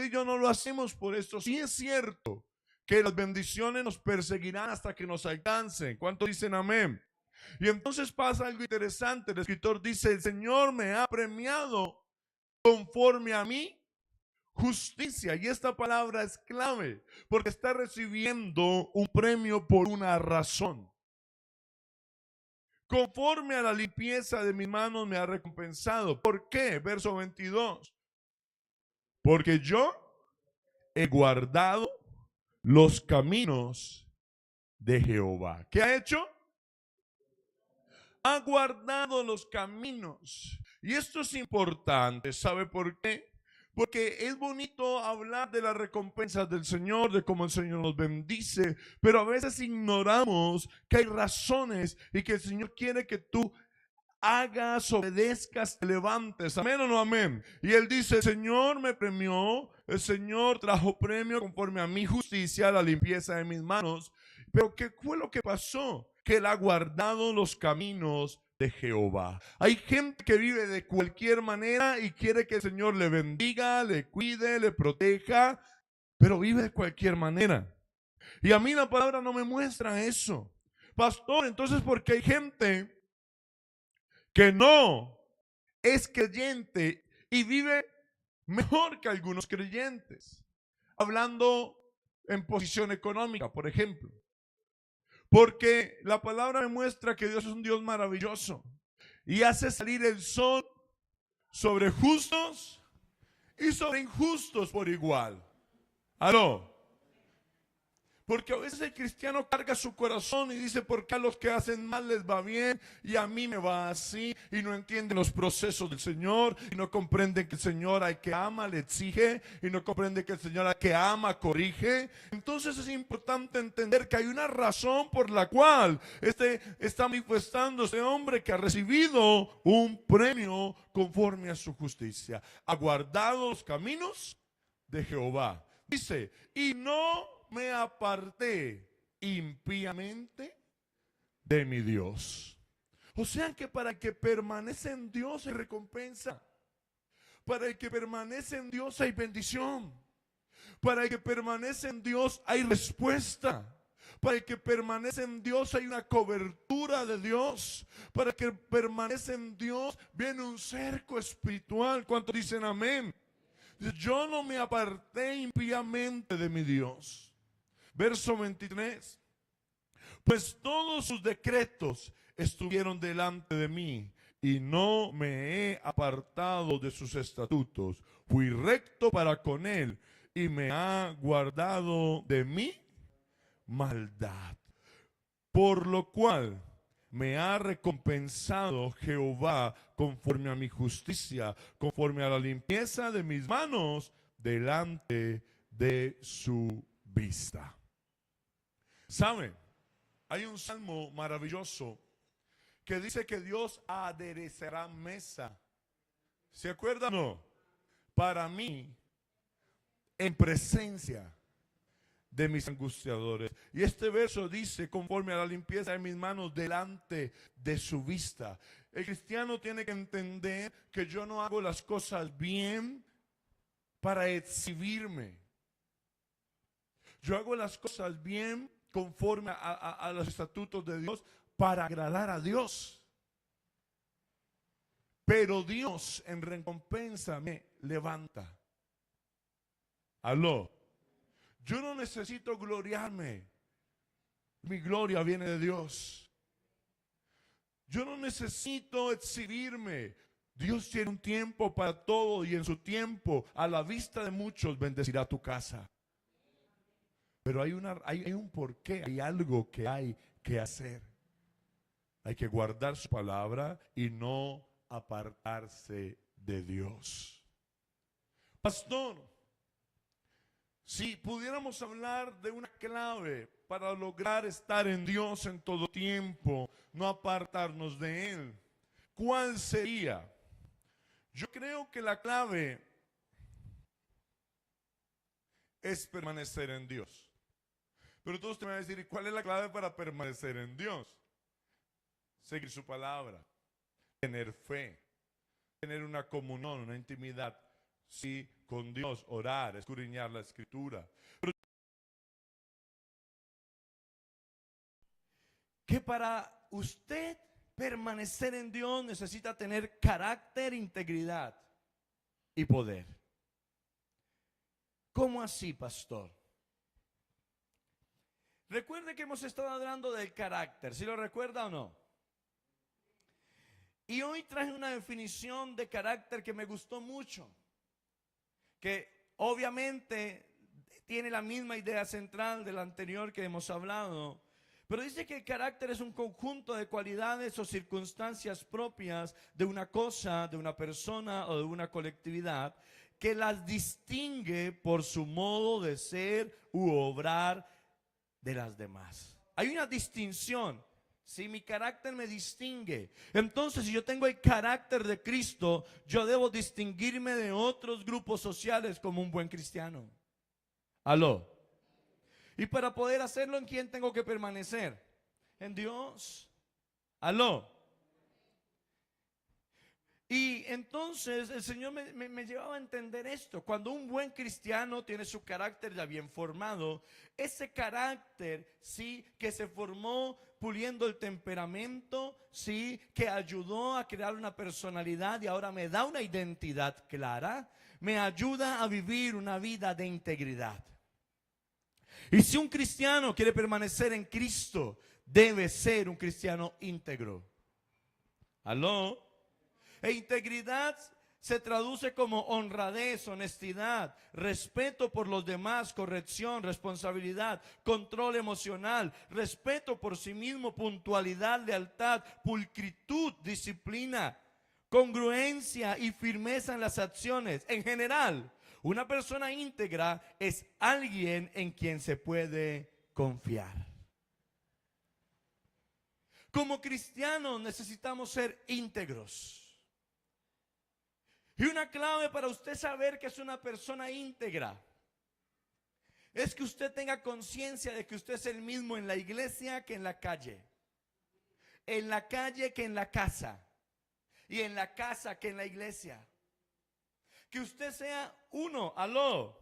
y yo no lo hacemos por esto. Sí es cierto que las bendiciones nos perseguirán hasta que nos alcancen. ¿Cuántos dicen amén? Y entonces pasa algo interesante. El escritor dice: el Señor me ha premiado conforme a mi justicia. Y esta palabra es clave, porque está recibiendo un premio por una razón. Conforme a la limpieza de mis manos me ha recompensado. ¿Por qué? Verso 22. Porque yo he guardado los caminos de Jehová. ¿Qué ha hecho? Ha guardado los caminos. Y esto es importante. ¿Sabe por qué? Porque es bonito hablar de las recompensas del Señor, de cómo el Señor nos bendice, pero a veces ignoramos que hay razones y que el Señor quiere que tú hagas, obedezcas, te levantes. Amén o no amén. Y él dice: el Señor me premió, el Señor trajo premio conforme a mi justicia, la limpieza de mis manos. Pero ¿qué fue lo que pasó? Que él ha guardado los caminos de Jehová. Hay gente que vive de cualquier manera y quiere que el Señor le bendiga, le cuide, le proteja, pero vive de cualquier manera. Y a mí la palabra no me muestra eso. Pastor, entonces, porque hay gente que no es creyente y vive mejor que algunos creyentes, hablando en posición económica, por ejemplo, porque la palabra me muestra que Dios es un Dios maravilloso y hace salir el sol sobre justos y sobre injustos por igual. ¿Aló? Porque a veces el cristiano carga su corazón y dice: ¿por qué a los que hacen mal les va bien y a mí me va así? Y no entienden los procesos del Señor, y no comprenden que el Señor al que ama le exige, y no comprenden que el Señor al que ama corrige. Entonces es importante entender que hay una razón por la cual está manifestando este hombre que ha recibido un premio conforme a su justicia. Ha guardado los caminos de Jehová. Dice: y no me aparté impíamente de mi Dios. O sea que para el que permanece en Dios hay recompensa. Para el que permanece en Dios hay bendición. Para el que permanece en Dios hay respuesta. Para el que permanece en Dios hay una cobertura de Dios. Para el que permanece en Dios viene un cerco espiritual. ¿Cuántos dicen amén? Yo no me aparté impíamente de mi Dios. Verso 23. Pues todos sus decretos estuvieron delante de mí, y no me he apartado de sus estatutos. Fui recto para con él, y me ha guardado de mi maldad. Por lo cual me ha recompensado Jehová conforme a mi justicia, conforme a la limpieza de mis manos delante de su vista. ¿Saben? Hay un salmo maravilloso que dice que Dios aderezará mesa. ¿Se acuerdan o no? Para mí, en presencia de mis angustiadores. Y este verso dice: conforme a la limpieza de mis manos delante de su vista. El cristiano tiene que entender que yo no hago las cosas bien para exhibirme. Yo hago las cosas bien conforme a los estatutos de Dios para agradar a Dios. Pero Dios en recompensa me levanta. Aló. Yo no necesito gloriarme. Mi gloria viene de Dios. Yo no necesito exhibirme. Dios tiene un tiempo para todo, y en su tiempo, a la vista de muchos, bendecirá tu casa. Pero hay un porqué, hay algo que hay que hacer. Hay que guardar su palabra y no apartarse de Dios. Pastor, si pudiéramos hablar de una clave para lograr estar en Dios en todo tiempo, no apartarnos de Él, ¿cuál sería? Yo creo que la clave es permanecer en Dios. Pero todos te van a decir: ¿y cuál es la clave para permanecer en Dios? Seguir su palabra, tener fe, tener una comunión, una intimidad. sí, con Dios, orar, escudriñar la Escritura. Que para usted permanecer en Dios necesita tener carácter, integridad y poder. ¿Cómo así, pastor? Recuerde que hemos estado hablando del carácter, ¿sí lo recuerda o no? Y hoy traje una definición de carácter que me gustó mucho, que obviamente tiene la misma idea central de la anterior que hemos hablado, pero dice que el carácter es un conjunto de cualidades o circunstancias propias de una cosa, de una persona o de una colectividad que las distingue por su modo de ser u obrar de las demás. Hay una distinción. Si mi carácter me distingue, entonces si yo tengo el carácter de Cristo, yo debo distinguirme de otros grupos sociales como un buen cristiano. ¿Aló? Y para poder hacerlo, ¿en quién tengo que permanecer? En Dios. ¿Aló? Y entonces el Señor me llevaba a entender esto. Cuando un buen cristiano tiene su carácter ya bien formado, ese carácter, sí, que se formó puliendo el temperamento, sí, que ayudó a crear una personalidad y ahora me da una identidad clara, me ayuda a vivir una vida de integridad. Y si un cristiano quiere permanecer en Cristo, debe ser un cristiano íntegro. ¿Aló? E integridad se traduce como honradez, honestidad, respeto por los demás, corrección, responsabilidad, control emocional, respeto por sí mismo, puntualidad, lealtad, pulcritud, disciplina, congruencia y firmeza en las acciones. En general, una persona íntegra es alguien en quien se puede confiar. Como cristianos necesitamos ser íntegros. Y una clave para usted saber que es una persona íntegra es que usted tenga conciencia de que usted es el mismo en la iglesia que en la calle. En la calle que en la casa. Y en la casa que en la iglesia. Que usted sea uno, aló.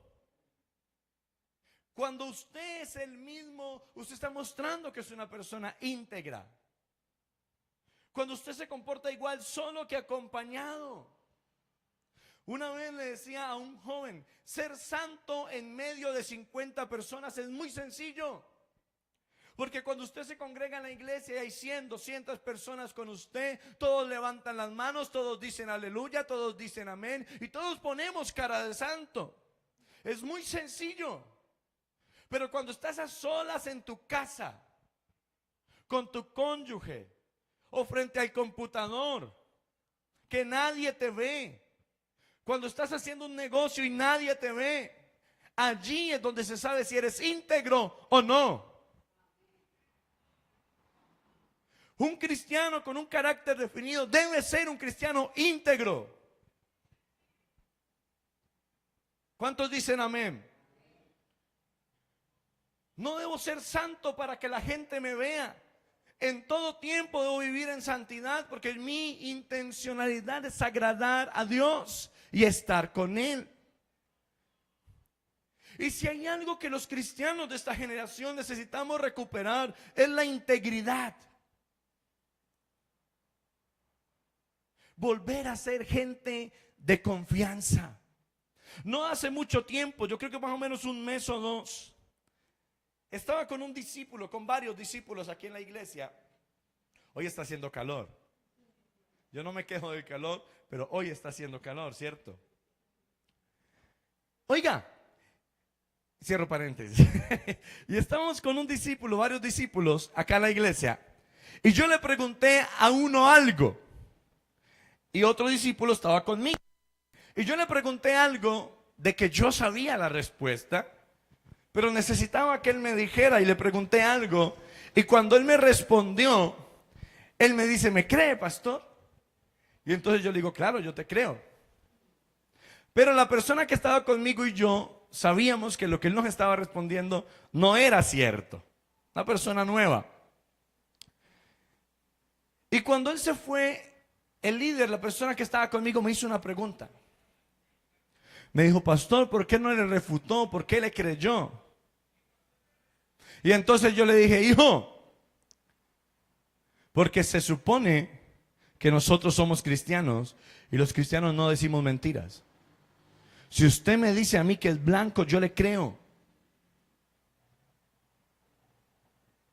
Cuando usted es el mismo, usted está mostrando que es una persona íntegra. Cuando usted se comporta igual solo que acompañado. Una vez le decía a un joven, ser santo en medio de 50 personas es muy sencillo. Porque cuando usted se congrega en la iglesia y hay 100, 200 personas con usted, todos levantan las manos, todos dicen aleluya, todos dicen amén y todos ponemos cara de santo. Es muy sencillo. Pero cuando estás a solas en tu casa, con tu cónyuge o frente al computador, que nadie te ve, cuando estás haciendo un negocio y nadie te ve, allí es donde se sabe si eres íntegro o no. Un cristiano con un carácter definido debe ser un cristiano íntegro. ¿Cuántos dicen amén? No debo ser santo para que la gente me vea. En todo tiempo debo vivir en santidad porque mi intencionalidad es agradar a Dios y estar con Él. Y si hay algo que los cristianos de esta generación necesitamos recuperar, es la integridad. Volver a ser gente de confianza. No hace mucho tiempo, yo creo que más o menos un mes o dos, estaba con un discípulo, con varios discípulos aquí en la iglesia. Hoy está haciendo calor. Yo no me quejo del calor, pero hoy está haciendo calor, ¿cierto? Oiga, cierro paréntesis. Y estábamos con un discípulo, varios discípulos acá en la iglesia. Y yo le pregunté a uno algo. Y otro discípulo estaba conmigo. Y yo le pregunté algo de que yo sabía la respuesta, pero necesitaba que él me dijera y le pregunté algo. Y cuando él me respondió, él me dice, ¿me cree, pastor? Y entonces yo le digo, claro, yo te creo. Pero la persona que estaba conmigo y yo sabíamos que lo que él nos estaba respondiendo no era cierto. Una persona nueva. Y cuando él se fue, el líder, la persona que estaba conmigo, me hizo una pregunta. Me dijo, pastor, ¿por qué no le refutó? ¿Por qué le creyó? Y entonces yo le dije, hijo, porque se supone que nosotros somos cristianos y los cristianos no decimos mentiras. Si usted me dice a mí que es blanco, yo le creo.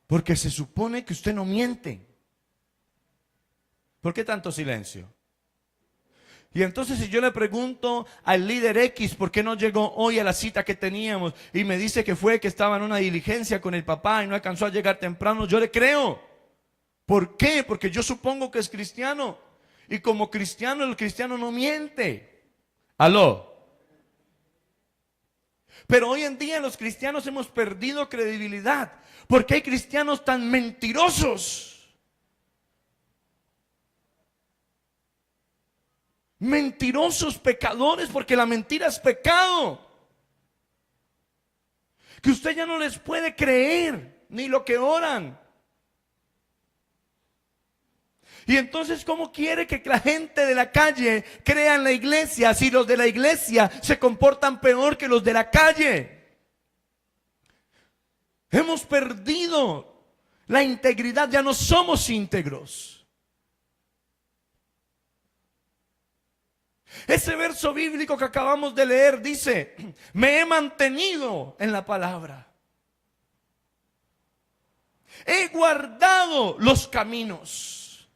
Porque se supone que usted no miente. ¿Por qué tanto silencio? Y entonces si yo le pregunto al líder X por qué no llegó hoy a la cita que teníamos y me dice que fue que estaba en una diligencia con el papá y no alcanzó a llegar temprano, yo le creo. ¿Por qué? Porque yo supongo que es cristiano. Y como cristiano, el cristiano no miente. ¿Aló? Pero hoy en día los cristianos hemos perdido credibilidad porque hay cristianos tan mentirosos. Mentirosos, pecadores, porque la mentira es pecado. Que usted ya no les puede creer ni lo que oran. Y entonces, ¿cómo quiere que la gente de la calle crea en la iglesia si los de la iglesia se comportan peor que los de la calle? Hemos perdido la integridad, ya no somos íntegros. Ese verso bíblico que acabamos de leer dice, me he mantenido en la palabra. He guardado los caminos.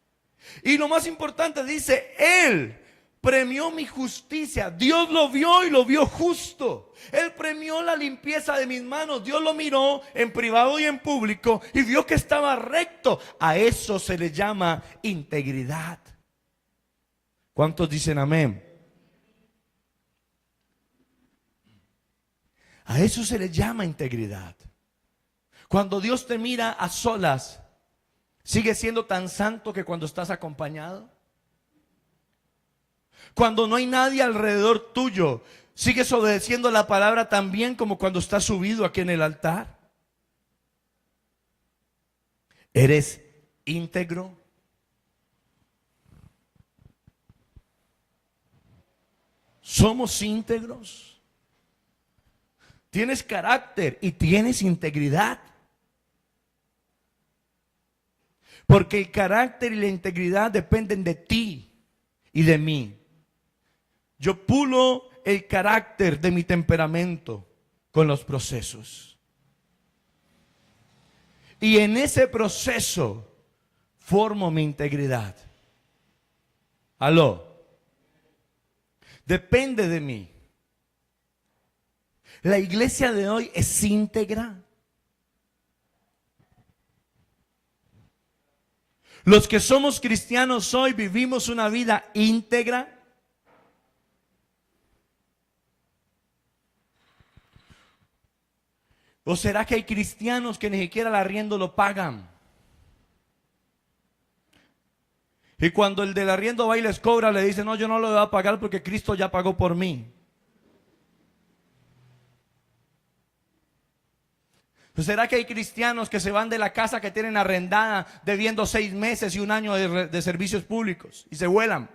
Y lo más importante dice, Él premió mi justicia. Dios lo vio y lo vio justo. Él premió la limpieza de mis manos. Dios lo miró en privado y en público y vio que estaba recto. A eso se le llama integridad. ¿Cuántos dicen amén? A eso se le llama integridad. Cuando Dios te mira a solas, ¿sigue siendo tan santo que cuando estás acompañado? Cuando no hay nadie alrededor tuyo, ¿sigues obedeciendo la palabra tan bien como cuando estás subido aquí en el altar? ¿Eres íntegro? ¿Somos íntegros? ¿Tienes carácter y tienes integridad? Porque el carácter y la integridad dependen de ti y de mí. Yo pulo el carácter de mi temperamento con los procesos. Y en ese proceso formo mi integridad. ¿Aló? Depende de mí. La iglesia de hoy es íntegra. Los que somos cristianos hoy vivimos una vida íntegra. ¿O será que hay cristianos que ni siquiera el arriendo lo pagan? Y cuando el del arriendo va y les cobra, le dice, no, yo no lo voy a pagar porque Cristo ya pagó por mí. ¿Será que hay cristianos que se van de la casa que tienen arrendada debiendo 6 meses y 1 año de servicios públicos y se vuelan?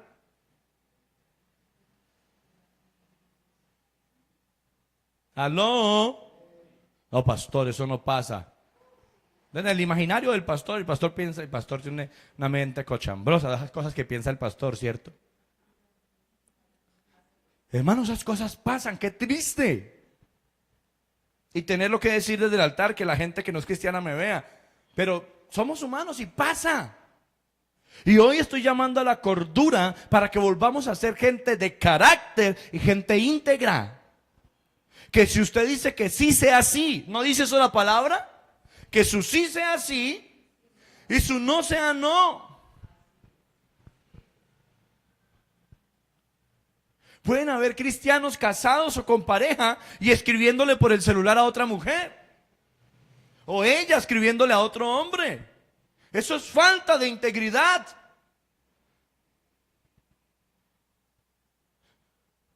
¿Aló? No, pastor, eso no pasa. En el imaginario del pastor, el pastor piensa, el pastor tiene una mente cochambrosa, de esas cosas que piensa el pastor, ¿cierto? Hermanos, esas cosas pasan, qué triste. Y tenerlo que decir desde el altar, que la gente que no es cristiana me vea. Pero somos humanos y pasa. Y hoy estoy llamando a la cordura para que volvamos a ser gente de carácter y gente íntegra. Que si usted dice que sí sea así, ¿no dice eso la palabra? Que su sí sea sí y su no sea no. Pueden haber cristianos casados o con pareja y escribiéndole por el celular a otra mujer. O ella escribiéndole a otro hombre. Eso es falta de integridad.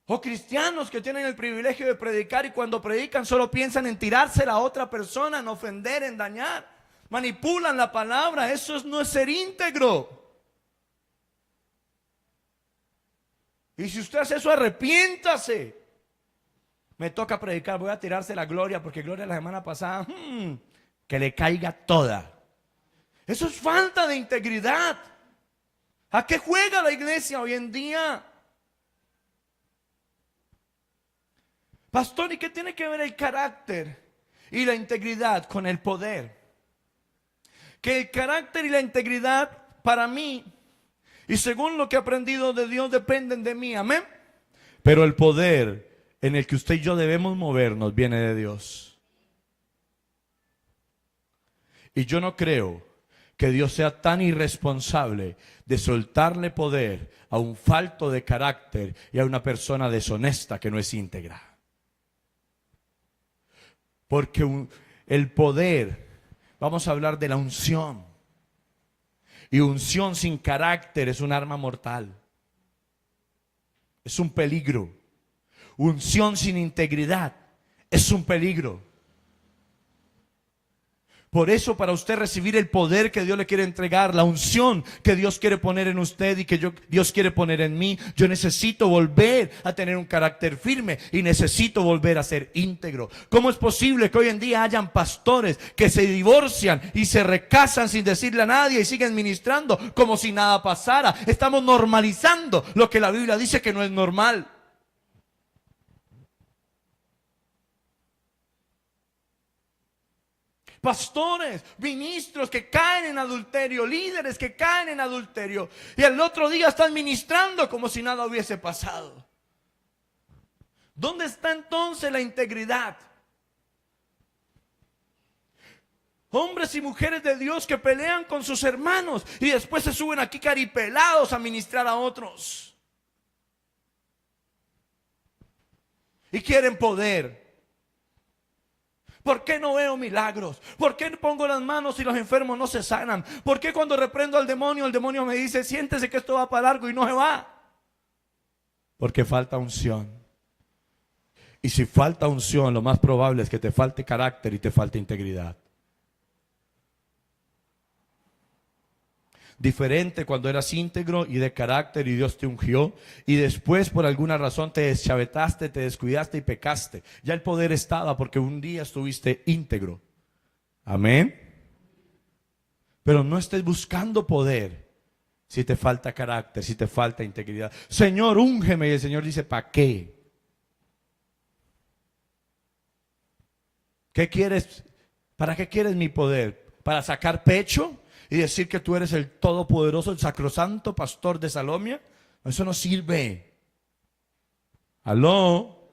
O cristianos que tienen el privilegio de predicar y cuando predican solo piensan en tirársela a otra persona, en ofender, en dañar. Manipulan la palabra. Eso no es ser íntegro. Y si usted hace eso, arrepiéntase. Me toca predicar, voy a tirarse la Gloria, porque Gloria la semana pasada, que le caiga toda. Eso es falta de integridad. ¿A qué juega la iglesia hoy en día? Pastor, ¿y qué tiene que ver el carácter y la integridad con el poder? Que el carácter y la integridad para mí, y según lo que he aprendido de Dios, dependen de mí, amén. Pero el poder en el que usted y yo debemos movernos viene de Dios. Y yo no creo que Dios sea tan irresponsable de soltarle poder a un falto de carácter y a una persona deshonesta que no es íntegra. Porque el poder, vamos a hablar de la unción. Y unción sin carácter es un arma mortal. Es un peligro. Unción sin integridad es un peligro. Por eso, para usted recibir el poder que Dios le quiere entregar, la unción que Dios quiere poner en usted y que Dios quiere poner en mí, yo necesito volver a tener un carácter firme y necesito volver a ser íntegro. ¿Cómo es posible que hoy en día hayan pastores que se divorcian y se recasan sin decirle a nadie y siguen ministrando como si nada pasara? Estamos normalizando lo que la Biblia dice que no es normal. Pastores, ministros que caen en adulterio, líderes que caen en adulterio y el otro día están ministrando como si nada hubiese pasado. ¿Dónde está entonces la integridad? Hombres y mujeres de Dios que pelean con sus hermanos y después se suben aquí caripelados a ministrar a otros. Y quieren poder. ¿Por qué no veo milagros? ¿Por qué pongo las manos y los enfermos no se sanan? ¿Por qué cuando reprendo al demonio, el demonio me dice, siéntese que esto va para largo y no se va? Porque falta unción. Y si falta unción, lo más probable es que te falte carácter y te falte integridad. Diferente cuando eras íntegro y de carácter y Dios te ungió y después por alguna razón te deschavetaste, te descuidaste y pecaste. Ya el poder estaba porque un día estuviste íntegro. Amén. Pero no estés buscando poder si te falta carácter, si te falta integridad. Señor, úngeme. Y el Señor dice, ¿para qué? ¿Qué quieres? ¿Para qué quieres mi poder? ¿Para sacar pecho y decir que tú eres el todopoderoso, el sacrosanto pastor de Salomia? Eso no sirve. ¿Aló?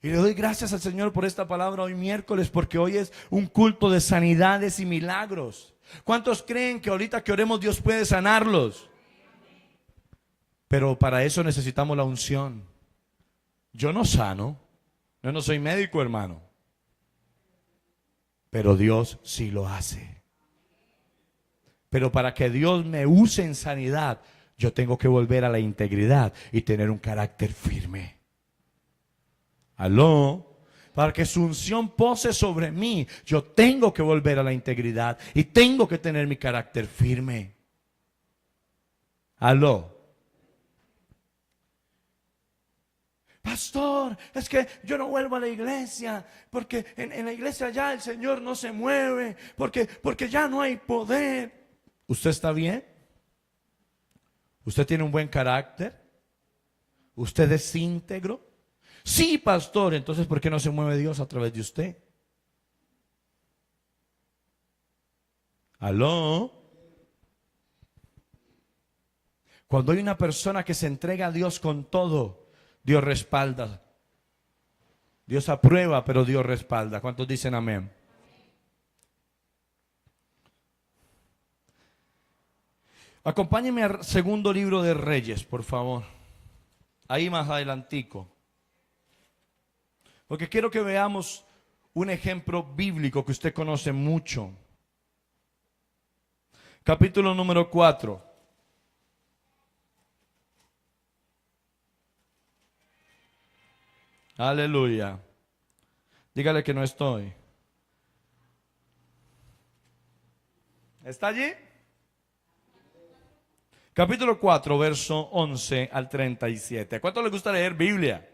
Y le doy gracias al Señor por esta palabra hoy miércoles, porque hoy es un culto de sanidades y milagros. ¿Cuántos creen que ahorita que oremos Dios puede sanarlos? Pero para eso necesitamos la unción. Yo no sano, yo no soy médico, hermano. Pero Dios sí lo hace. Pero para que Dios me use en sanidad, yo tengo que volver a la integridad y tener un carácter firme. ¿Aló? Para que su unción pose sobre mí, yo tengo que volver a la integridad y tengo que tener mi carácter firme. ¿Aló? Pastor, es que yo no vuelvo a la iglesia porque en la iglesia ya el Señor no se mueve, porque ya no hay poder. ¿Usted está bien? ¿Usted tiene un buen carácter? ¿Usted es íntegro? Sí, pastor. Entonces, ¿por qué no se mueve Dios a través de usted? ¿Aló? Cuando hay una persona que se entrega a Dios con todo, Dios respalda. Dios aprueba, pero Dios respalda. ¿Cuántos dicen amén? Acompáñenme al segundo libro de Reyes, por favor. Ahí más adelantico. Porque quiero que veamos un ejemplo bíblico que usted conoce mucho. Capítulo número 4. Aleluya. Dígale que no estoy. ¿Está allí? Capítulo 4, verso 11 al 37. ¿A cuánto les gusta leer Biblia?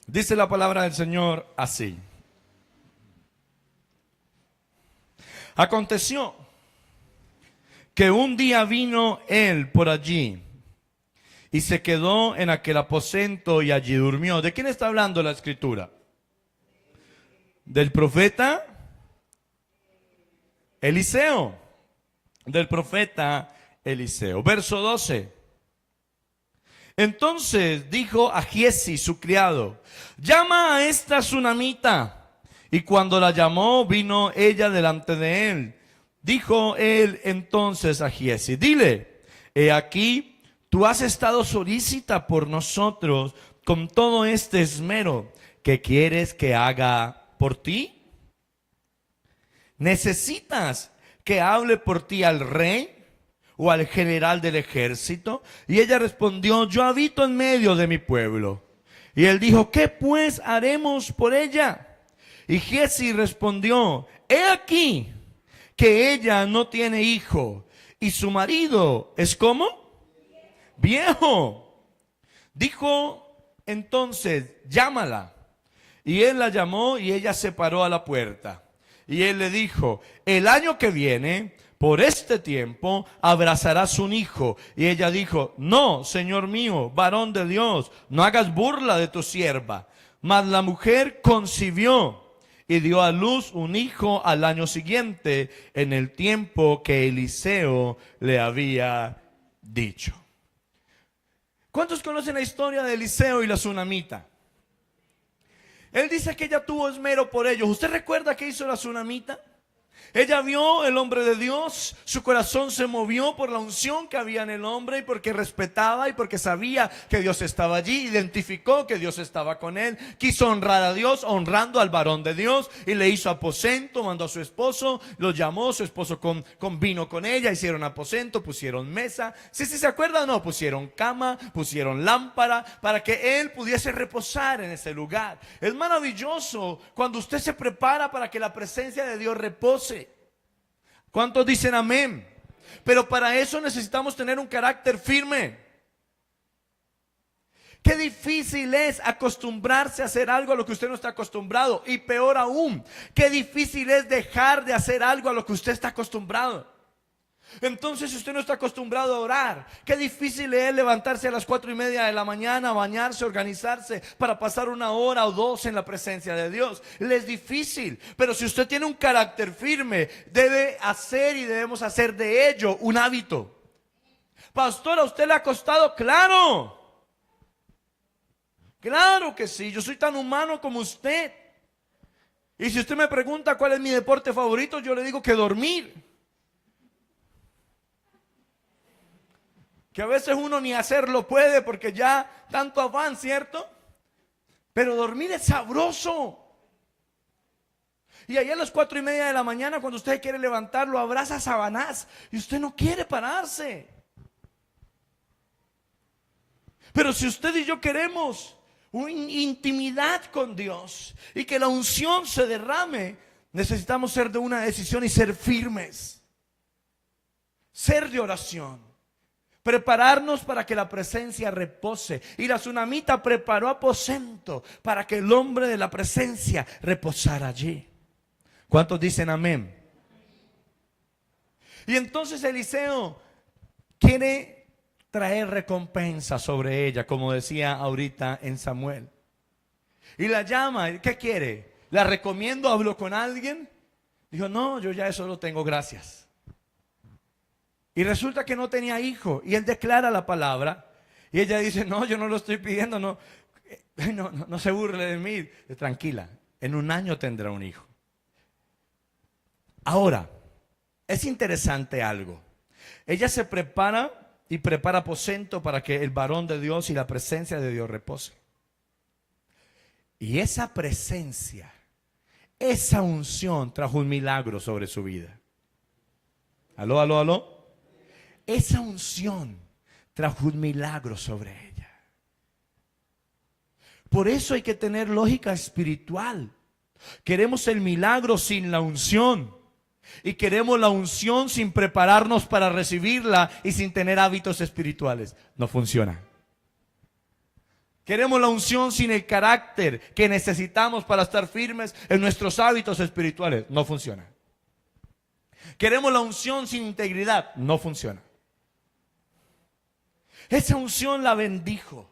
Dice la palabra del Señor así. Aconteció que un día vino él por allí y se quedó en aquel aposento y allí durmió. ¿De quién está hablando la escritura? ¿Del profeta Eliseo? Del profeta Eliseo. Verso 12. Entonces dijo a Giezi, su criado, llama a esta tsunamita. Y cuando la llamó, vino ella delante de él. Dijo él entonces a Giezi, dile, he aquí, tú has estado solícita por nosotros con todo este esmero. ¿Qué quieres que haga por ti? ¿Necesitas que hable por ti al rey o al general del ejército? Y ella respondió, yo habito en medio de mi pueblo. Y él dijo, ¿qué pues haremos por ella? Y Giezi respondió, he aquí que ella no tiene hijo y su marido es ¿cómo? Viejo. Dijo entonces, llámala. Y él la llamó y ella se paró a la puerta. Y él le dijo, el año que viene, por este tiempo, abrazarás un hijo. Y ella dijo, no, Señor mío, varón de Dios, no hagas burla de tu sierva. Mas la mujer concibió y dio a luz un hijo al año siguiente, en el tiempo que Eliseo le había dicho. ¿Cuántos conocen la historia de Eliseo y la tsunamita? Él dice que ella tuvo esmero por ellos. ¿Usted recuerda qué hizo la tsunamita? Ella vio el hombre de Dios, su corazón se movió por la unción que había en el hombre y porque respetaba y porque sabía que Dios estaba allí, identificó que Dios estaba con él, quiso honrar a Dios honrando al varón de Dios y le hizo aposento, mandó a su esposo, lo llamó, su esposo vino con ella, hicieron aposento, pusieron mesa, si se acuerdan o no, pusieron cama, pusieron lámpara para que él pudiese reposar en ese lugar. Es maravilloso cuando usted se prepara para que la presencia de Dios repose. ¿Cuántos dicen amén? Pero para eso necesitamos tener un carácter firme. Qué difícil es acostumbrarse a hacer algo a lo que usted no está acostumbrado. Y peor aún, qué difícil es dejar de hacer algo a lo que usted está acostumbrado. Entonces, si usted no está acostumbrado a orar, qué difícil es levantarse a las 4:30 de la mañana, bañarse, organizarse para pasar 1 hora o 2 en la presencia de Dios. Le es difícil, pero si usted tiene un carácter firme, debe hacer y debemos hacer de ello un hábito. Pastor, ¿a usted le ha costado? Claro. Claro que sí, yo soy tan humano como usted. Y si usted me pregunta cuál es mi deporte favorito, yo le digo que dormir. Que a veces uno ni hacerlo puede porque ya tanto afán, ¿cierto? Pero dormir es sabroso. Y allá a las 4:30 de la mañana, cuando usted quiere levantar, lo abraza Sabanás y usted no quiere pararse. Pero si usted y yo queremos una intimidad con Dios y que la unción se derrame, necesitamos ser de una decisión y ser firmes. Ser de oración. Prepararnos para que la presencia repose. Y la tsunamita preparó aposento para que el hombre de la presencia reposara allí. ¿Cuántos dicen amén? Y entonces Eliseo quiere traer recompensa sobre ella, como decía ahorita en Samuel. Y la llama, ¿qué quiere? ¿La recomiendo? ¿Hablo con alguien? Dijo, no, yo ya eso lo tengo, gracias. Y resulta que no tenía hijo. Y él declara la palabra. Y ella dice, no, yo no lo estoy pidiendo. No se burle de mí. Tranquila, en 1 año tendrá un hijo. Ahora, es interesante algo. Ella se prepara y prepara aposento para que el varón de Dios y la presencia de Dios repose. Y esa presencia, esa unción trajo un milagro sobre su vida. ¿Aló, aló, aló? Esa unción trajo un milagro sobre ella. Por eso hay que tener lógica espiritual. Queremos el milagro sin la unción. Y queremos la unción sin prepararnos para recibirla y sin tener hábitos espirituales. No funciona. Queremos la unción sin el carácter que necesitamos para estar firmes en nuestros hábitos espirituales. No funciona. Queremos la unción sin integridad. No funciona. Esa unción la bendijo.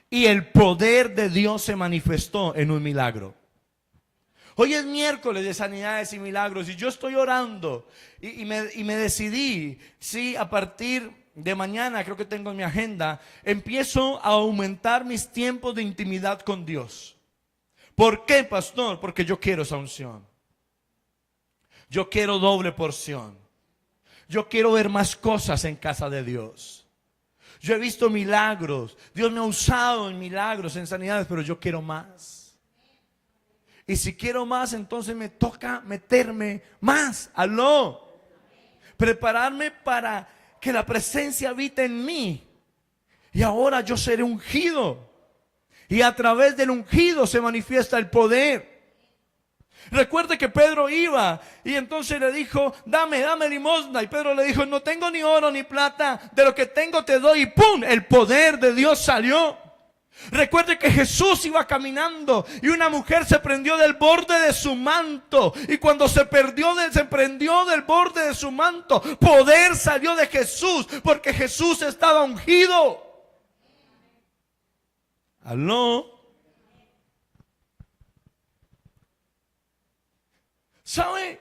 Y el poder de Dios se manifestó en un milagro. Hoy es miércoles de sanidades y milagros y yo estoy orando y me decidí, sí, a partir de mañana, creo que tengo en mi agenda, empiezo a aumentar mis tiempos de intimidad con Dios. ¿Por qué, pastor? Porque yo quiero esa unción. Yo quiero doble porción. Yo quiero ver más cosas en casa de Dios. Yo he visto milagros. Dios me ha usado en milagros, en sanidades, pero yo quiero más. Y si quiero más, entonces me toca meterme más. Aló. Prepararme para que la presencia habite en mí. Y ahora yo seré ungido. Y a través del ungido se manifiesta el poder. Recuerde que Pedro iba y entonces le dijo, dame limosna. Y Pedro le dijo, no tengo ni oro ni plata, de lo que tengo te doy. Y ¡pum! El poder de Dios salió. Recuerde que Jesús iba caminando y una mujer se prendió del borde de su manto. Y cuando se prendió del borde de su manto, poder salió de Jesús, porque Jesús estaba ungido. ¿Aló? ¿Sabe?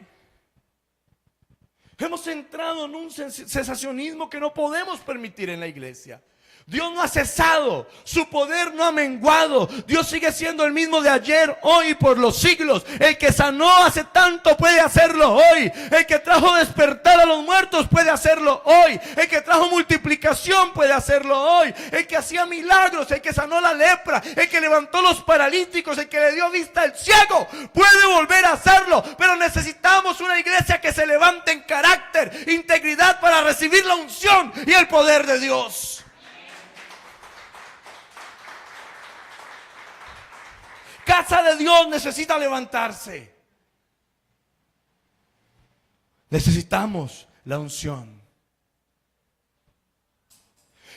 Hemos entrado en un sensacionismo que no podemos permitir en la iglesia. Dios no ha cesado, su poder no ha menguado. Dios sigue siendo el mismo de ayer, hoy y por los siglos. El que sanó hace tanto puede hacerlo hoy. El que trajo despertar a los muertos puede hacerlo hoy. El que trajo multiplicación puede hacerlo hoy. El que hacía milagros, el que sanó la lepra, el que levantó los paralíticos, el que le dio vista al ciego, puede volver a hacerlo. Pero necesitamos una iglesia que se levante en carácter, integridad, para recibir la unción y el poder de Dios. Casa de Dios necesita levantarse. Necesitamos la unción.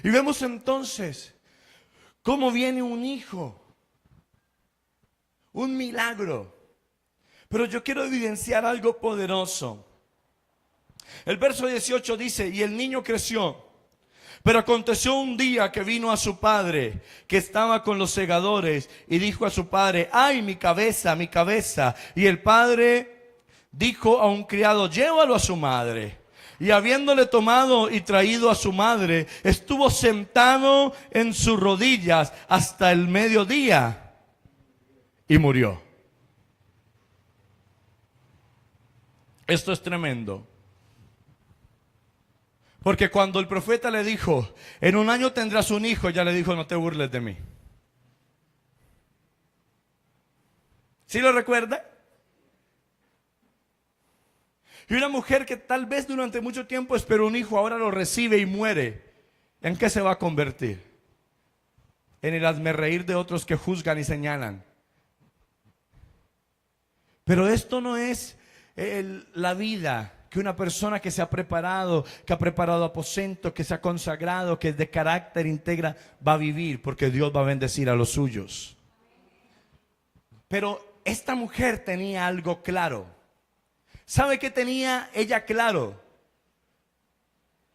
Y vemos entonces cómo viene un hijo, un milagro. Pero yo quiero evidenciar algo poderoso. El verso 18 dice, y el niño creció. Pero aconteció un día que vino a su padre, que estaba con los segadores, y dijo a su padre, ay, mi cabeza, mi cabeza. Y el padre dijo a un criado, llévalo a su madre. Y habiéndole tomado y traído a su madre, estuvo sentado en sus rodillas hasta el mediodía y murió. Esto es tremendo. Porque cuando el profeta le dijo, en un año tendrás un hijo, ya le dijo, no te burles de mí. ¿Sí lo recuerda? Y una mujer que tal vez durante mucho tiempo esperó un hijo, ahora lo recibe y muere. ¿En qué se va a convertir? En el hazmerreír de otros que juzgan y señalan. Pero esto no es la vida que una persona que se ha preparado, que ha preparado aposento, que se ha consagrado, que es de carácter íntegra, va a vivir, porque Dios va a bendecir a los suyos. Pero esta mujer tenía algo claro. ¿Sabe qué tenía ella claro?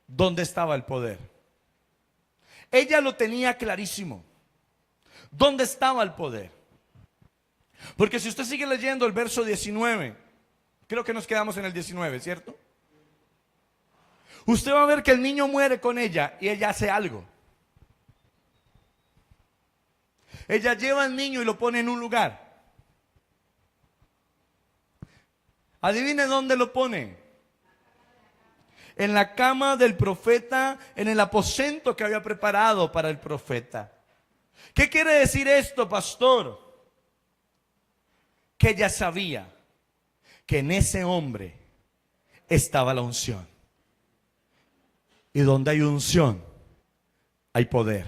¿Dónde estaba el poder? Ella lo tenía clarísimo. ¿Dónde estaba el poder? Porque si usted sigue leyendo el verso 19, creo que nos quedamos en el 19, ¿cierto? Usted va a ver que el niño muere con ella y ella hace algo. Ella lleva al niño y lo pone en un lugar. Adivine dónde lo pone. En la cama del profeta, en el aposento que había preparado para el profeta. ¿Qué quiere decir esto, pastor? Que ella sabía que en ese hombre estaba la unción. Y donde hay unción, hay poder.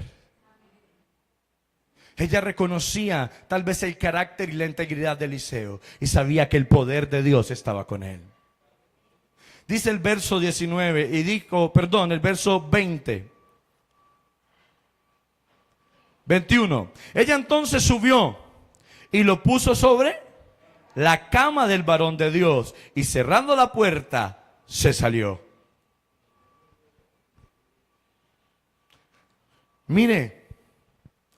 Ella reconocía tal vez el carácter y la integridad de Eliseo y sabía que el poder de Dios estaba con él. Dice el verso 19 y dijo, perdón, el verso 21. Ella entonces subió y lo puso sobre la cama del varón de Dios y cerrando la puerta se salió. Mire,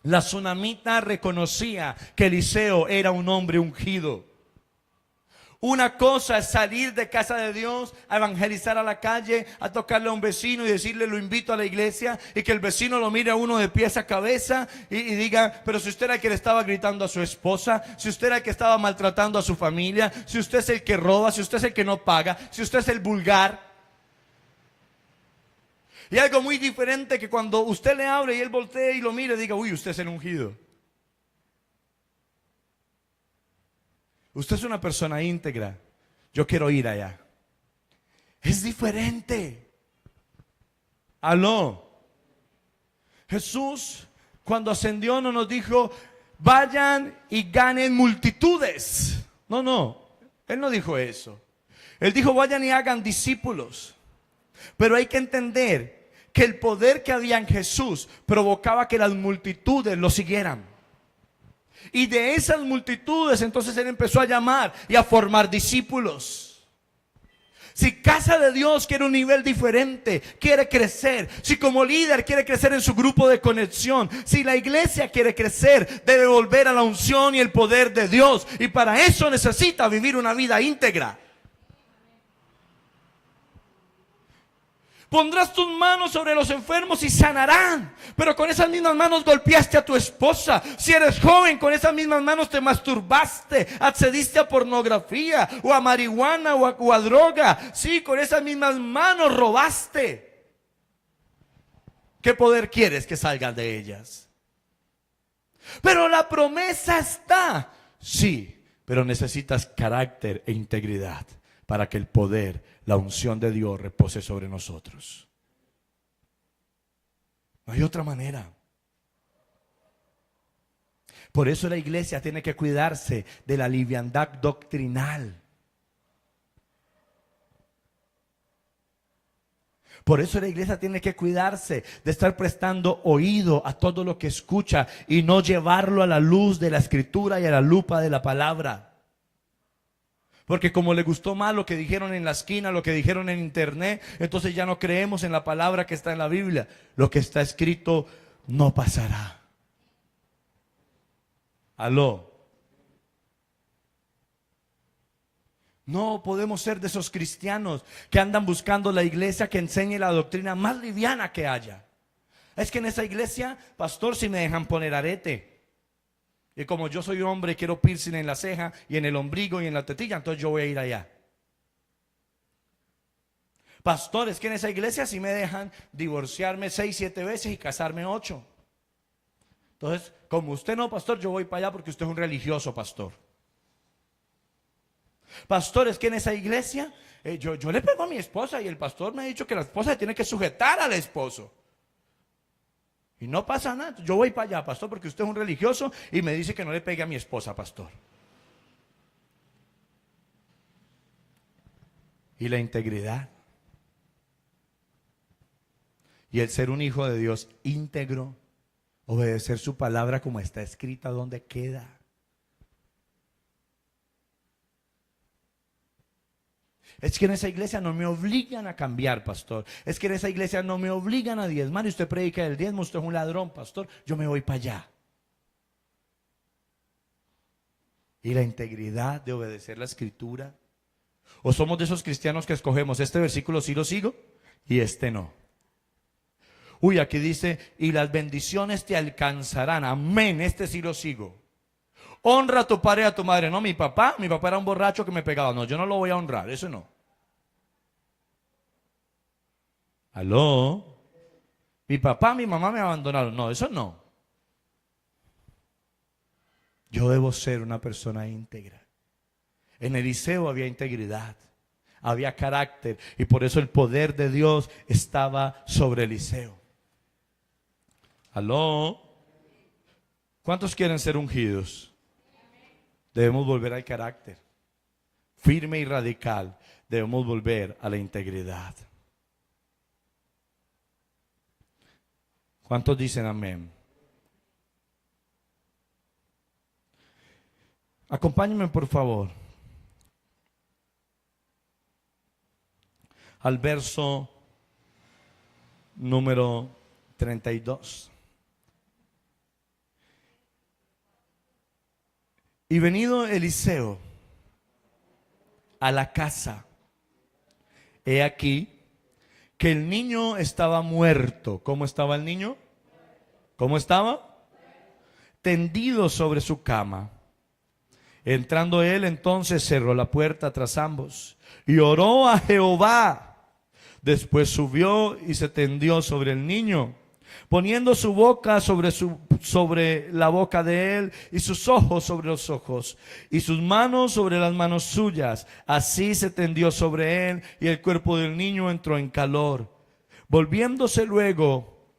la tsunamita reconocía que Eliseo era un hombre ungido. Una cosa es salir de casa de Dios, a evangelizar a la calle, a tocarle a un vecino y decirle lo invito a la iglesia, y que el vecino lo mire a uno de pies a cabeza y diga, pero si usted era el que le estaba gritando a su esposa, si usted era el que estaba maltratando a su familia, si usted es el que roba, si usted es el que no paga, si usted es el vulgar. Y algo muy diferente que cuando usted le abre y él voltea y lo mire y diga, uy, usted es el ungido. Usted es una persona íntegra. Yo quiero ir allá. Es diferente. Aló. Jesús, cuando ascendió, no nos dijo, vayan y ganen multitudes. No. Él no dijo eso. Él dijo, vayan y hagan discípulos. Pero hay que entender que el poder que había en Jesús provocaba que las multitudes lo siguieran. Y de esas multitudes entonces él empezó a llamar y a formar discípulos. Si Casa de Dios quiere un nivel diferente, quiere crecer, si como líder quiere crecer en su grupo de conexión, si la iglesia quiere crecer, debe volver a la unción y el poder de Dios. Y para eso necesita vivir una vida íntegra. Pondrás tus manos sobre los enfermos y sanarán. Pero con esas mismas manos golpeaste a tu esposa. Si eres joven, con esas mismas manos te masturbaste, accediste a pornografía o a marihuana o a droga. Sí, con esas mismas manos robaste. ¿Qué poder quieres que salgan de ellas? Pero la promesa está. Sí, pero necesitas carácter e integridad para que el poder, la unción de Dios repose sobre nosotros. No hay otra manera. Por eso la iglesia tiene que cuidarse de la liviandad doctrinal. Por eso la iglesia tiene que cuidarse de estar prestando oído a todo lo que escucha y no llevarlo a la luz de la escritura y a la lupa de la palabra. Porque como le gustó más lo que dijeron en la esquina, lo que dijeron en internet, entonces ya no creemos en la palabra que está en la Biblia. Lo que está escrito no pasará. Aló. No podemos ser de esos cristianos que andan buscando la iglesia que enseñe la doctrina más liviana que haya. Es que en esa iglesia, pastor, si me dejan poner arete. Y como yo soy hombre y quiero piercing en la ceja y en el ombligo y en la tetilla, entonces yo voy a ir allá. Pastor, es que en esa iglesia sí me dejan divorciarme 6, 7 veces y casarme 8. Entonces, como usted no, pastor, yo voy para allá porque usted es un religioso, pastor. Pastor, es que en esa iglesia yo le pego a mi esposa y el pastor me ha dicho que la esposa se tiene que sujetar al esposo. Y no pasa nada. Yo voy para allá, pastor, porque usted es un religioso y me dice que no le pegue a mi esposa, pastor. Y la integridad. Y el ser un hijo de Dios íntegro, obedecer su palabra como está escrita, donde queda. Es que en esa iglesia no me obligan a cambiar, pastor. Es que en esa iglesia no me obligan a diezmar. Y usted predica el diezmo, usted es un ladrón, pastor. Yo me voy para allá. Y la integridad de obedecer la escritura. O somos de esos cristianos que escogemos este versículo sí lo sigo y este no. Uy, aquí dice, y las bendiciones te alcanzarán. Amén, este sí lo sigo. Honra a tu padre y a tu madre. No, mi papá era un borracho que me pegaba. No, yo no lo voy a honrar, eso no. Aló. Mi papá, mi mamá me abandonaron. No, eso no. Yo debo ser una persona íntegra. En Eliseo había integridad, había carácter, y por eso el poder de Dios estaba sobre Eliseo. Aló. ¿Cuántos quieren ser ungidos? Debemos volver al carácter firme y radical. Debemos volver a la integridad. ¿Cuántos dicen amén? Acompáñenme por favor al verso número 32. Y venido Eliseo a la casa, he aquí que el niño estaba muerto. ¿Cómo estaba el niño? ¿Cómo estaba? Tendido sobre su cama. Entrando él, entonces cerró la puerta tras ambos y oró a Jehová. Después subió y se tendió sobre el niño, poniendo su boca sobre la boca de él, y sus ojos sobre los ojos, y sus manos sobre las manos suyas. Así se tendió sobre él, y el cuerpo del niño entró en calor. Volviéndose luego,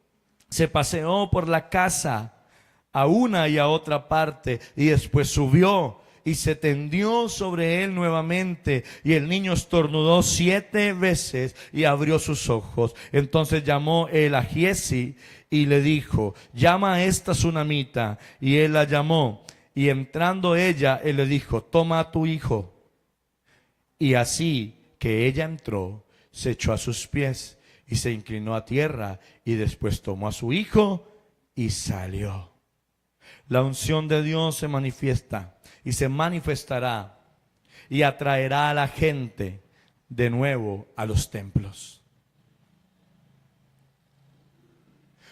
se paseó por la casa a una y a otra parte, y después subió y se tendió sobre él nuevamente, y el niño estornudó 7 veces y abrió sus ojos. Entonces llamó él a Giezi y le dijo: llama a esta tsunamita. Y él la llamó, y entrando ella, él le dijo: toma a tu hijo. Y así que ella entró, se echó a sus pies y se inclinó a tierra, y después tomó a su hijo y salió. La unción de Dios se manifiesta y se manifestará y atraerá a la gente de nuevo a los templos.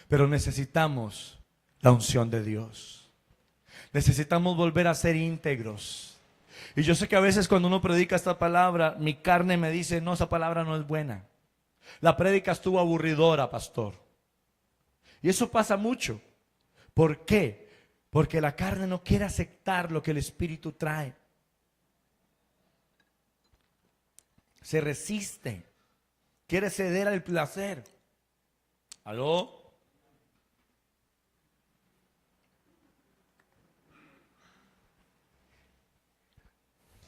Pero necesitamos la unción de Dios. Necesitamos volver a ser íntegros. Y yo sé que a veces cuando uno predica esta palabra, mi carne me dice: no, esa palabra no es buena. La prédica estuvo aburridora, pastor. Y eso pasa mucho. ¿Por qué? Porque la carne no quiere aceptar lo que el Espíritu trae. Se resiste. Quiere ceder al placer. ¿Aló?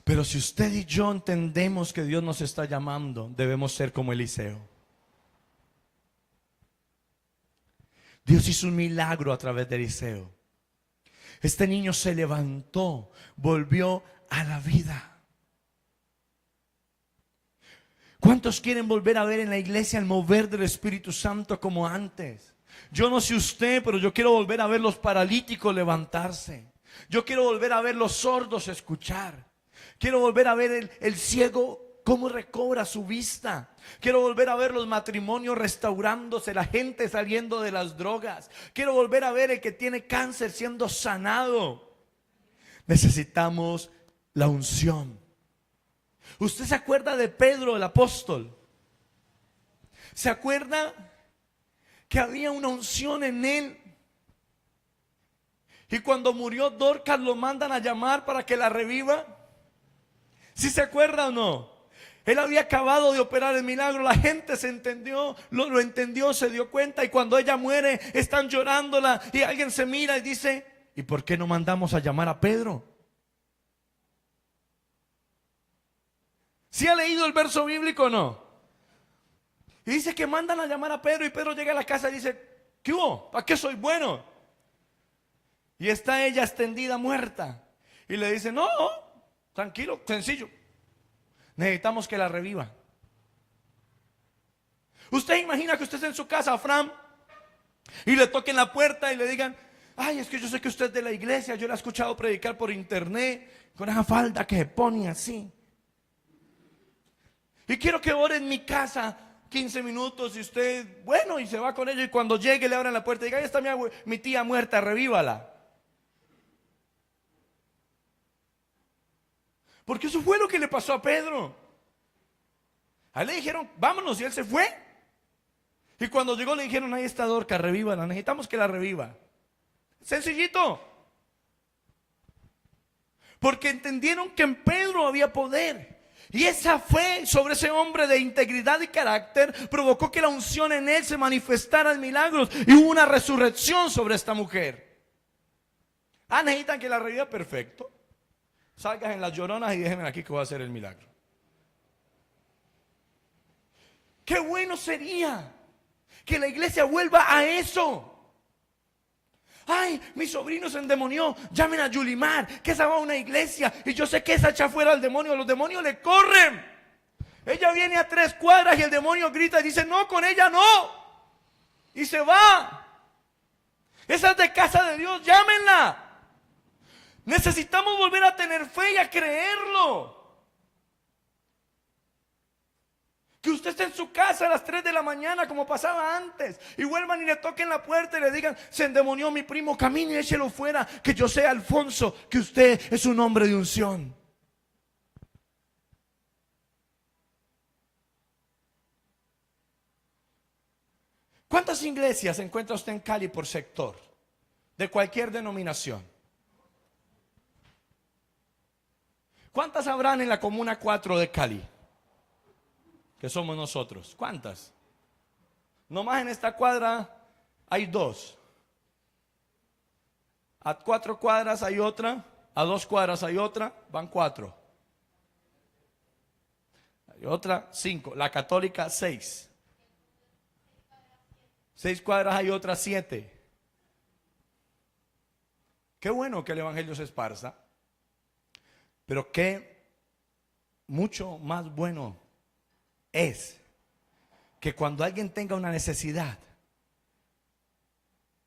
Pero si usted y yo entendemos que Dios nos está llamando, debemos ser como Eliseo. Dios hizo un milagro a través de Eliseo. Este niño se levantó, volvió a la vida. ¿Cuántos quieren volver a ver en la iglesia el mover del Espíritu Santo como antes? Yo no sé usted, pero yo quiero volver a ver los paralíticos levantarse. Yo quiero volver a ver los sordos escuchar. Quiero volver a ver el ciego cómo recobra su vista. Quiero volver a ver los matrimonios restaurándose, la gente saliendo de las drogas. Quiero volver a ver el que tiene cáncer siendo sanado. Necesitamos la unción. ¿Usted se acuerda de Pedro, el apóstol? ¿Se acuerda que había una unción en él? Y cuando murió Dorcas lo mandan a llamar para que la reviva. ¿Sí se acuerda o no? Él había acabado de operar el milagro. La gente se entendió, lo entendió, se dio cuenta. Y cuando ella muere, están llorándola. Y alguien se mira y dice: ¿y por qué no mandamos a llamar a Pedro? ¿Sí ha leído el verso bíblico o no? Y dice que mandan a llamar a Pedro. Y Pedro llega a la casa y dice: ¿qué hubo? ¿Para qué soy bueno? Y está ella extendida, muerta. Y le dice: no, tranquilo, sencillo. Necesitamos que la reviva. ¿Usted imagina que usted esté en su casa, Fran, y le toquen la puerta y le digan: ay, es que yo sé que usted es de la iglesia, yo la he escuchado predicar por internet, con esa falda que se pone así, y quiero que ore en mi casa 15 minutos, y usted, bueno, y se va con ellos, y cuando llegue le abran la puerta y diga: ahí está mi tía muerta, revívala? Porque eso fue lo que le pasó a Pedro. A él le dijeron: vámonos, y él se fue. Y cuando llegó le dijeron: ahí está Dorcas, revívala, necesitamos que la reviva. Sencillito. Porque entendieron que en Pedro había poder. Y esa fe sobre ese hombre de integridad y carácter provocó que la unción en él se manifestara en milagros. Y hubo una resurrección sobre esta mujer. Ah, necesitan que la reviva, perfecto. Salgas en las lloronas y déjenme aquí que voy a hacer el milagro. Qué bueno sería que la iglesia vuelva a eso. Ay, mi sobrino se endemonió, llamen a Yulimar, que esa va a una iglesia y yo sé que esa echa fuera al demonio, los demonios le corren. Ella viene a 3 cuadras y el demonio grita y dice, no, con ella no. Y se va. Esa es de casa de Dios, llámenla. Necesitamos volver a tener fe y a creerlo. Que usted esté en su casa a las 3 de la mañana como pasaba antes y vuelvan y le toquen la puerta y le digan, se endemonió mi primo, camine y échelo fuera, que yo sé, Alfonso, que usted es un hombre de unción. ¿Cuántas iglesias encuentra usted en Cali por sector? De cualquier denominación. ¿Cuántas habrán en la Comuna 4 de Cali? Que somos nosotros. ¿Cuántas? Nomás en esta cuadra hay 2. A 4 cuadras hay otra. A 2 cuadras hay otra. Van 4. Hay otra 5. La católica 6. 6 cuadras hay otra 7. Qué bueno que el evangelio se esparza. Pero qué mucho más bueno es que cuando alguien tenga una necesidad,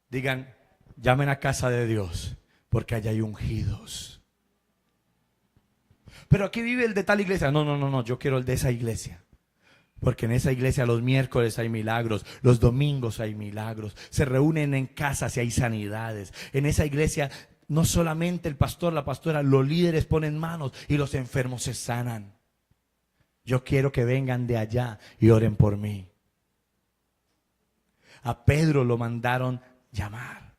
digan, llamen a casa de Dios, porque allá hay ungidos. Pero aquí vive el de tal iglesia. No, yo quiero el de esa iglesia. Porque en esa iglesia los miércoles hay milagros, los domingos hay milagros, se reúnen en casas y hay sanidades. En esa iglesia no solamente el pastor, la pastora, los líderes ponen manos y los enfermos se sanan. Yo quiero que vengan de allá y oren por mí. A Pedro lo mandaron llamar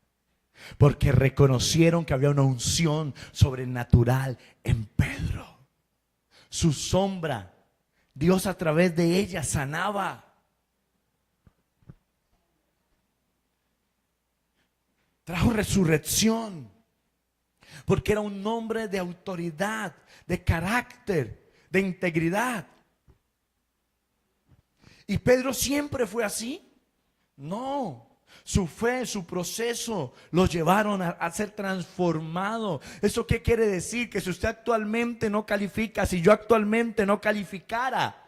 porque reconocieron que había una unción sobrenatural en Pedro. Su sombra, Dios a través de ella sanaba. Trajo resurrección. Porque era un hombre de autoridad, de carácter, de integridad. ¿Y Pedro siempre fue así? No. Su fe, su proceso lo llevaron a ser transformado. ¿Eso qué quiere decir? Que si usted actualmente no califica, si yo actualmente no calificara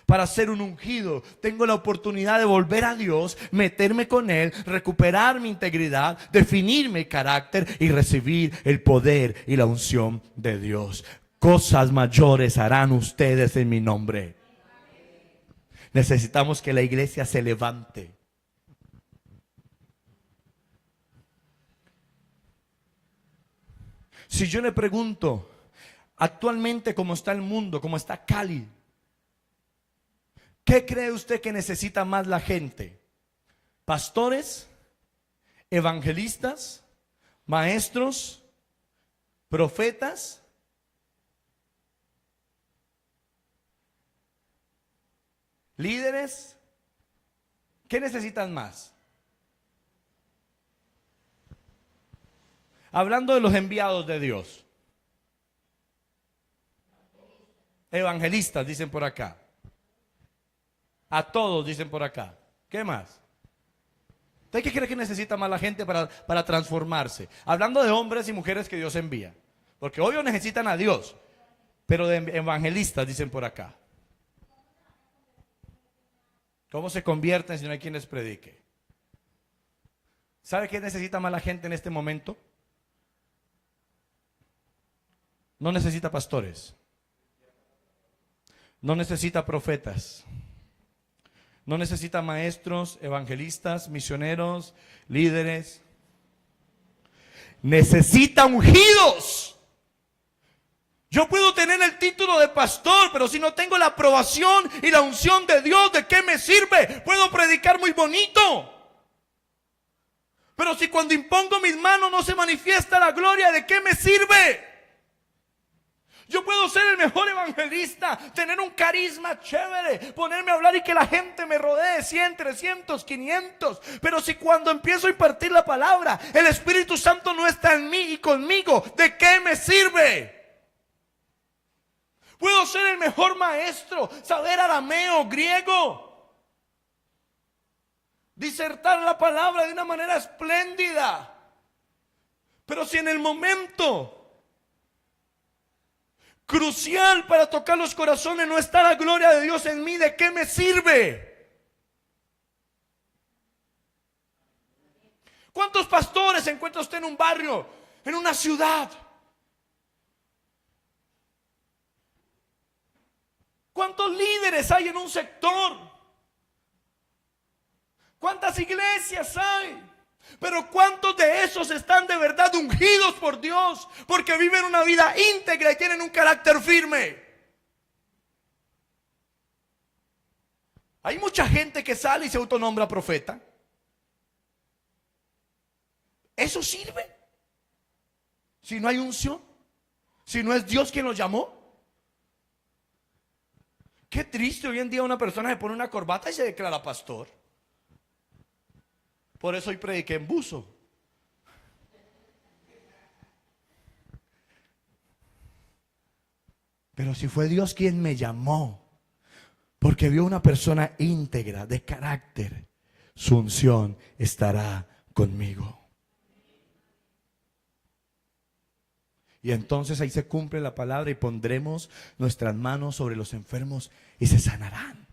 para ser un ungido, tengo la oportunidad de volver a Dios, meterme con Él, recuperar mi integridad, definir mi carácter y recibir el poder y la unción de Dios. Cosas mayores harán ustedes en mi nombre. Necesitamos que la iglesia se levante. Si yo le pregunto, actualmente cómo está el mundo, cómo está Cali, ¿qué cree usted que necesita más la gente? ¿Pastores? ¿Evangelistas? ¿Maestros? ¿Profetas? ¿Líderes? ¿Qué necesitan más? Hablando de los enviados de Dios. Evangelistas, dicen por acá. A todos, dicen por acá. ¿Qué más? ¿Usted qué cree que necesita más la gente para transformarse? Hablando de hombres y mujeres que Dios envía. Porque obvio necesitan a Dios. Pero de evangelistas, dicen por acá. ¿Cómo se convierten si no hay quien les predique? ¿Sabe qué necesita más la gente en este momento? No necesita pastores. No necesita profetas. No necesita maestros, evangelistas, misioneros, líderes. Necesita ungidos. Yo puedo tener el título de pastor, pero si no tengo la aprobación y la unción de Dios, ¿de qué me sirve? Puedo predicar muy bonito, pero si cuando impongo mis manos no se manifiesta la gloria, ¿de qué me sirve? Yo puedo ser el mejor evangelista, tener un carisma chévere, ponerme a hablar y que la gente me rodee 100, 300, 500. Pero si cuando empiezo a impartir la palabra, el Espíritu Santo no está en mí y conmigo, ¿de qué me sirve? Puedo ser el mejor maestro, saber arameo, griego, disertar la palabra de una manera espléndida. Pero si en el momento crucial para tocar los corazones no está la gloria de Dios en mí, ¿de qué me sirve? ¿Cuántos pastores encuentra usted en un barrio, en una ciudad? ¿Cuántos líderes hay en un sector? ¿Cuántas iglesias hay? Pero ¿cuántos de esos están de verdad ungidos por Dios? Porque viven una vida íntegra y tienen un carácter firme. Hay mucha gente que sale y se autonombra profeta. ¿Eso sirve? Si no hay unción, si no es Dios quien los llamó. Qué triste hoy en día una persona se pone una corbata y se declara pastor. Por eso hoy prediqué en buzo. Pero si fue Dios quien me llamó, porque vio una persona íntegra, de carácter, su unción estará conmigo. Y entonces ahí se cumple la palabra y pondremos nuestras manos sobre los enfermos y se sanarán.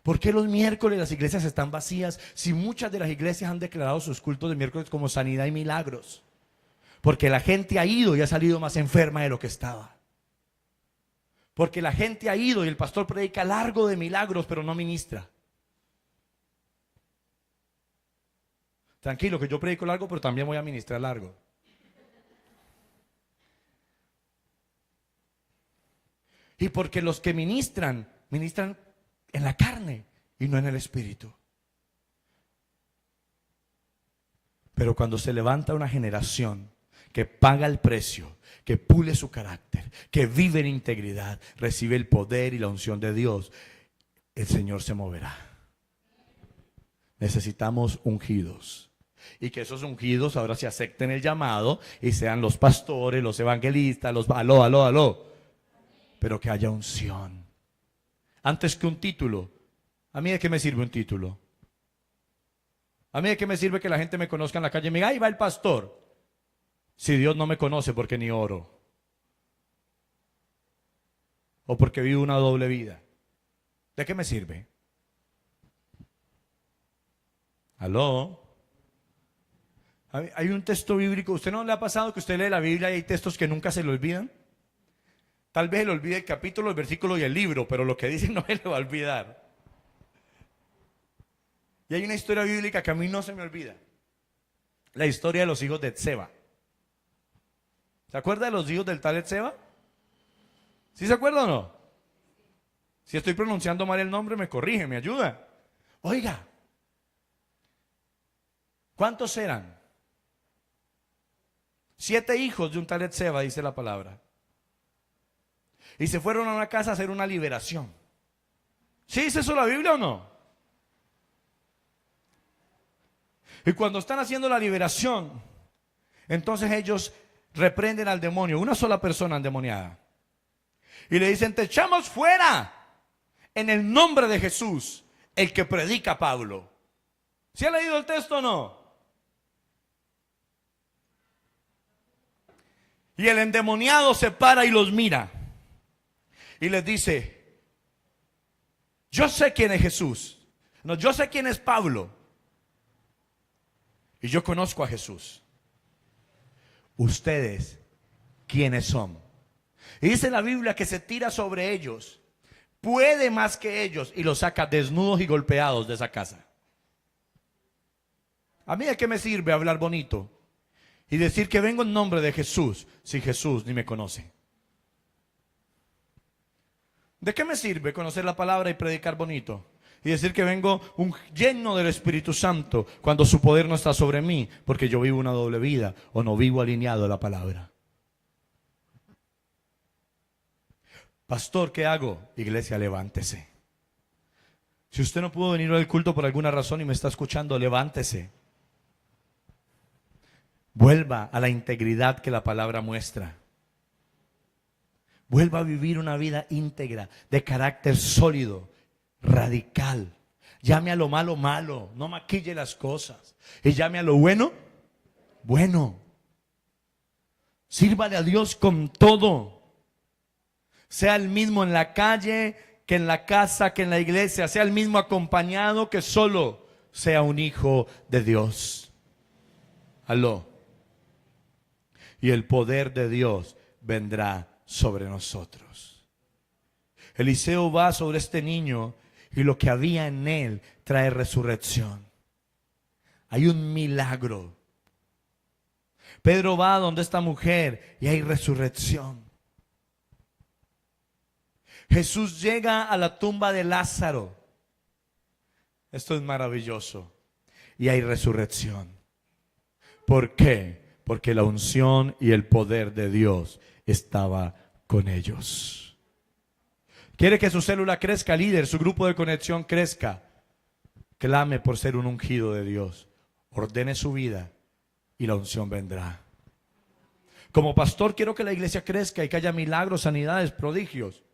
¿Por qué los miércoles las iglesias están vacías si muchas de las iglesias han declarado sus cultos de miércoles como sanidad y milagros? Porque la gente ha ido y ha salido más enferma de lo que estaba. Porque la gente ha ido y el pastor predica largo de milagros pero no ministra. Tranquilo que yo predico largo pero también voy a ministrar largo. Y porque los que ministran en la carne y no en el espíritu. Pero cuando se levanta una generación que paga el precio, que pule su carácter, que vive en integridad, recibe el poder y la unción de Dios, el Señor se moverá. Necesitamos ungidos. Y que esos ungidos ahora se acepten el llamado y sean los pastores, los evangelistas, los aló. Pero que haya unción. Antes que un título. ¿A mí de qué me sirve un título? ¿A mí de qué me sirve que la gente me conozca en la calle y me diga, ahí va el pastor? Si Dios no me conoce porque ni oro. O porque vivo una doble vida. ¿De qué me sirve? ¿Aló? Hay un texto bíblico. ¿Usted no le ha pasado que usted lee la Biblia y hay textos que nunca se le olvidan? Tal vez se le olvide el capítulo, el versículo y el libro, pero lo que dice no se le va a olvidar. Y hay una historia bíblica que a mí no se me olvida. La historia de los hijos de Seba. ¿Se acuerda de los hijos del tal Seba? ¿Sí se acuerda o no? Si estoy pronunciando mal el nombre, me corrige, me ayuda. Oiga, ¿cuántos eran? 7 hijos de un tal Seba, dice la palabra. Y se fueron a una casa a hacer una liberación. ¿Sí dice eso la Biblia o no? Y cuando están haciendo la liberación, entonces ellos reprenden al demonio, una sola persona endemoniada. Y le dicen, te echamos fuera en el nombre de Jesús, el que predica Pablo. ¿Sí ha leído el texto o no? Y el endemoniado se para y los mira. Y les dice, yo sé quién es Jesús. No, yo sé quién es Pablo. Y yo conozco a Jesús. Ustedes, ¿quiénes son? Y dice la Biblia que se tira sobre ellos. Puede más que ellos y los saca desnudos y golpeados de esa casa. ¿A mí de qué me sirve hablar bonito y decir que vengo en nombre de Jesús si Jesús ni me conoce? ¿De qué me sirve conocer la palabra y predicar bonito? Y decir que vengo lleno del Espíritu Santo cuando su poder no está sobre mí, porque yo vivo una doble vida o no vivo alineado a la palabra. Pastor, ¿qué hago? Iglesia, levántese. Si usted no pudo venir al culto por alguna razón y me está escuchando, levántese. Vuelva a la integridad que la palabra muestra. Vuelva a vivir una vida íntegra, de carácter sólido, radical. Llame a lo malo, malo. No maquille las cosas. Y llame a lo bueno, bueno. Sírvale a Dios con todo. Sea el mismo en la calle, que en la casa, que en la iglesia. Sea el mismo acompañado, que solo. Sea un hijo de Dios. Aló. Y el poder de Dios vendrá sobre nosotros. Eliseo va sobre este niño y lo que había en él trae resurrección. Hay un milagro. Pedro va donde esta mujer y hay resurrección. Jesús llega a la tumba de Lázaro. Esto es maravilloso. Y hay resurrección. ¿Por qué? Porque la unción y el poder de Dios estaba con ellos. ¿Quiere que su célula crezca, líder? Su grupo de conexión crezca. Clame por ser un ungido de Dios. Ordene su vida y la unción vendrá. Como pastor quiero que la iglesia crezca y que haya milagros, sanidades, prodigios.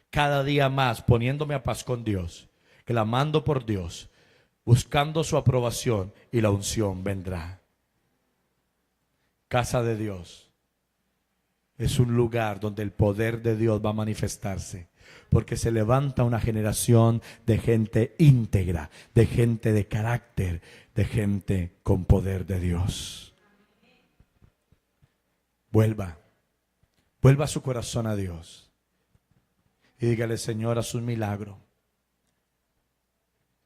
Cada día más poniéndome a paz con Dios, clamando por Dios, buscando su aprobación y la unción vendrá. Casa de Dios es un lugar donde el poder de Dios va a manifestarse, porque se levanta una generación de gente íntegra, de gente de carácter, de gente con poder de Dios. Vuelva su corazón a Dios y dígale: Señor, haz un milagro,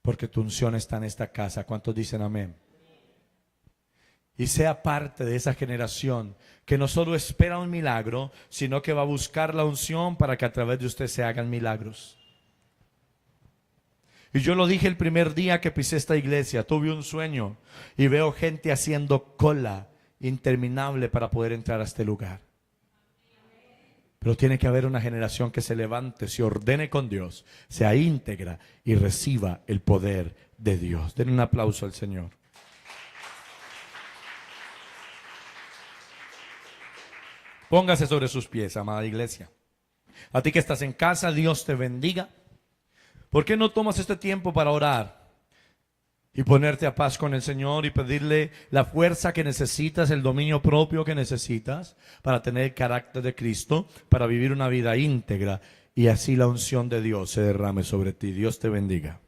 porque tu unción está en esta casa. ¿Cuántos dicen amén? Y sea parte de esa generación que no solo espera un milagro, sino que va a buscar la unción para que a través de usted se hagan milagros. Y yo lo dije el primer día que pisé esta iglesia. Tuve un sueño y veo gente haciendo cola interminable para poder entrar a este lugar. Pero tiene que haber una generación que se levante, se ordene con Dios, sea íntegra y reciba el poder de Dios. Den un aplauso al Señor. Póngase sobre sus pies, amada iglesia. A ti que estás en casa, Dios te bendiga. ¿Por qué no tomas este tiempo para orar y ponerte a paz con el Señor y pedirle la fuerza que necesitas, el dominio propio que necesitas para tener el carácter de Cristo, para vivir una vida íntegra y así la unción de Dios se derrame sobre ti? Dios te bendiga.